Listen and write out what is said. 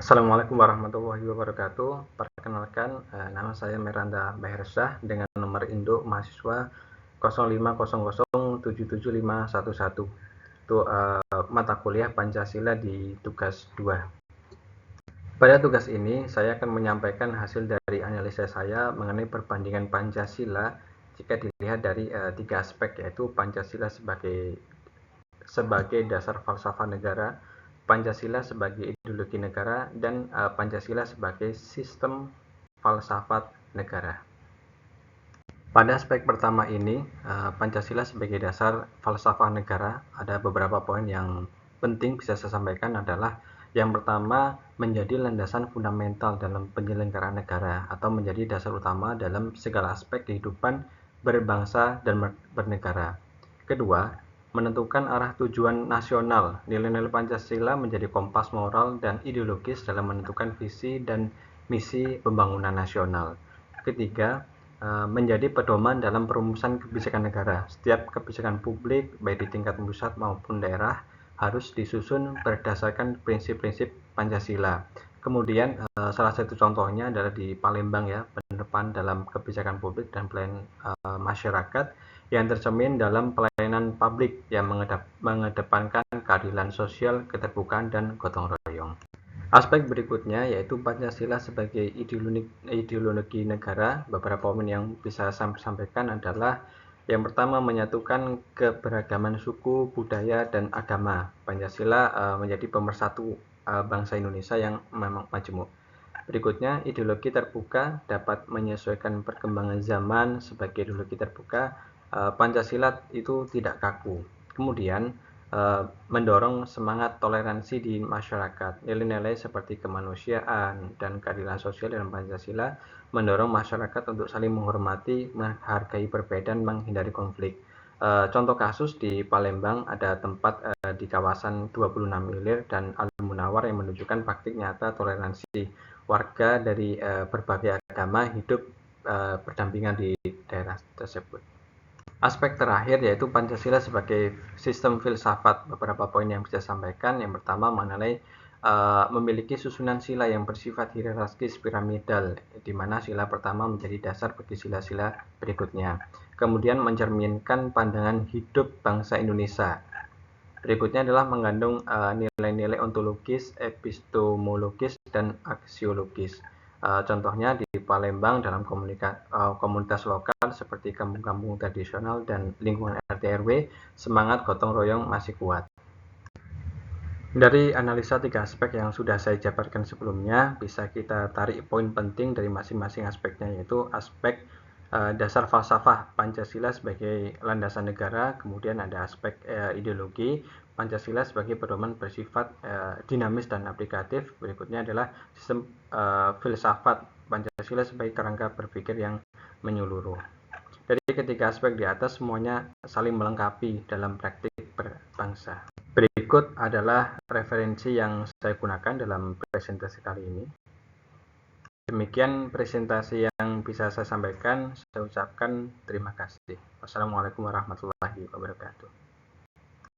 Assalamualaikum warahmatullahi wabarakatuh. Perkenalkan, nama saya Miranda Mahersah dengan nomor induk mahasiswa 0500777511. Itu mata kuliah Pancasila di tugas 2. Pada tugas ini, saya akan menyampaikan hasil dari analisa saya mengenai perbandingan Pancasila jika dilihat dari 3 aspek, yaitu Pancasila sebagai dasar falsafah negara, Pancasila sebagai ideologi negara, dan Pancasila sebagai sistem falsafat negara. Pada aspek pertama ini, Pancasila sebagai dasar falsafah negara, ada beberapa poin yang penting bisa saya sampaikan adalah yang pertama, menjadi landasan fundamental dalam penyelenggaraan negara atau menjadi dasar utama dalam segala aspek kehidupan berbangsa dan bernegara. Kedua, menentukan arah tujuan nasional. Nilai-nilai Pancasila menjadi kompas moral dan ideologis dalam menentukan visi dan misi pembangunan nasional. Ketiga, menjadi pedoman dalam perumusan kebijakan negara. Setiap kebijakan publik, baik di tingkat pusat maupun daerah, harus disusun berdasarkan prinsip-prinsip Pancasila. Kemudian salah satu contohnya adalah di Palembang ya, penerapan dalam kebijakan publik dan pelayanan masyarakat yang tercermin dalam pelayanan publik yang mengedepankan keadilan sosial, keterbukaan, dan gotong royong. Aspek berikutnya yaitu Pancasila sebagai ideologi negara. Beberapa poin yang bisa saya sampaikan adalah yang pertama, menyatukan keberagaman suku, budaya, dan agama. Pancasila menjadi pemersatu bangsa Indonesia yang memang majemuk. Berikutnya, ideologi terbuka dapat menyesuaikan perkembangan zaman. Sebagai ideologi terbuka, Pancasila itu tidak kaku. Kemudian, mendorong semangat toleransi di masyarakat. Nilai-nilai seperti kemanusiaan dan keadilan sosial dalam Pancasila mendorong masyarakat untuk saling menghormati, menghargai perbedaan, menghindari konflik. Contoh kasus di Palembang ada tempat di kawasan 26 Ilir dan Al-Munawar yang menunjukkan praktik nyata toleransi warga dari berbagai agama hidup berdampingan di daerah tersebut. Aspek terakhir yaitu Pancasila sebagai sistem filsafat. Beberapa poin yang bisa sampaikan. Yang pertama mengenai memiliki susunan sila yang bersifat hierarkis piramidal, di mana sila pertama menjadi dasar bagi sila-sila berikutnya. Kemudian mencerminkan pandangan hidup bangsa Indonesia. Berikutnya adalah mengandung nilai-nilai ontologis, epistemologis, dan aksiologis. Contohnya di Palembang dalam komunitas lokal seperti kampung-kampung tradisional dan lingkungan RT RW, semangat gotong royong masih kuat. Dari analisa 3 aspek yang sudah saya jabarkan sebelumnya, bisa kita tarik poin penting dari masing-masing aspeknya, yaitu aspek dasar falsafah Pancasila sebagai landasan negara. Kemudian ada aspek ideologi Pancasila sebagai pedoman bersifat dinamis dan aplikatif. Berikutnya adalah sistem filsafat Pancasila sebagai kerangka berpikir yang menyeluruh. Dari ketiga aspek di atas semuanya saling melengkapi dalam praktik berbangsa. Berikut adalah referensi yang saya gunakan dalam presentasi kali ini. Demikian presentasi yang bisa saya sampaikan. Saya ucapkan terima kasih. Wassalamualaikum warahmatullahi wabarakatuh.